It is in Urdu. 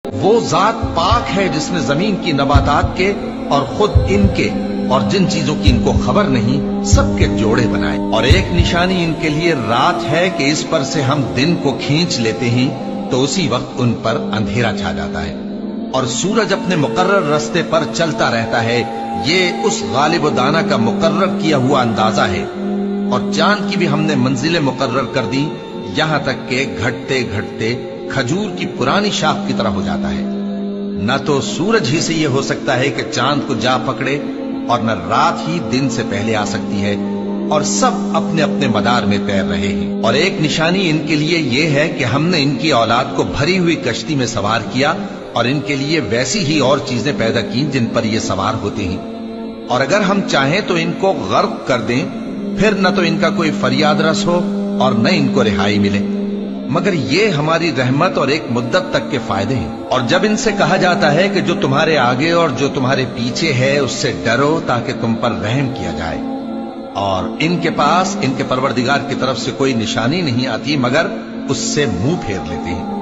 وہ ذات پاک ہے جس نے زمین کی نباتات کے اور خود ان کے اور جن چیزوں کی ان کو خبر نہیں سب کے جوڑے بنائے، اور ایک نشانی ان کے لیے رات ہے کہ اس پر سے ہم دن کو کھینچ لیتے ہیں تو اسی وقت ان پر اندھیرا چھا جاتا ہے، اور سورج اپنے مقرر رستے پر چلتا رہتا ہے، یہ اس غالب و دانا کا مقرر کیا ہوا اندازہ ہے، اور چاند کی بھی ہم نے منزلیں مقرر کر دی یہاں تک کہ گھٹتے گھٹتے کھجور کی پرانی شاخ کی طرح ہو جاتا ہے۔ نہ تو سورج ہی سے یہ ہو سکتا ہے کہ چاند کو جا پکڑے، اور نہ رات ہی دن سے پہلے آ سکتی ہے، اور سب اپنے اپنے مدار میں تیر رہے ہیں۔ اور ایک نشانی ان کے لیے یہ ہے کہ ہم نے ان کی اولاد کو بھری ہوئی کشتی میں سوار کیا، اور ان کے لیے ویسی ہی اور چیزیں پیدا کی جن پر یہ سوار ہوتے ہیں، اور اگر ہم چاہیں تو ان کو غرق کر دیں، پھر نہ تو ان کا کوئی فریاد رس ہو اور نہ ان کو رہائی ملے، مگر یہ ہماری رحمت اور ایک مدت تک کے فائدے ہیں۔ اور جب ان سے کہا جاتا ہے کہ جو تمہارے آگے اور جو تمہارے پیچھے ہے اس سے ڈرو تاکہ تم پر رحم کیا جائے، اور ان کے پاس ان کے پروردگار کی طرف سے کوئی نشانی نہیں آتی مگر اس سے منہ پھیر لیتے ہیں۔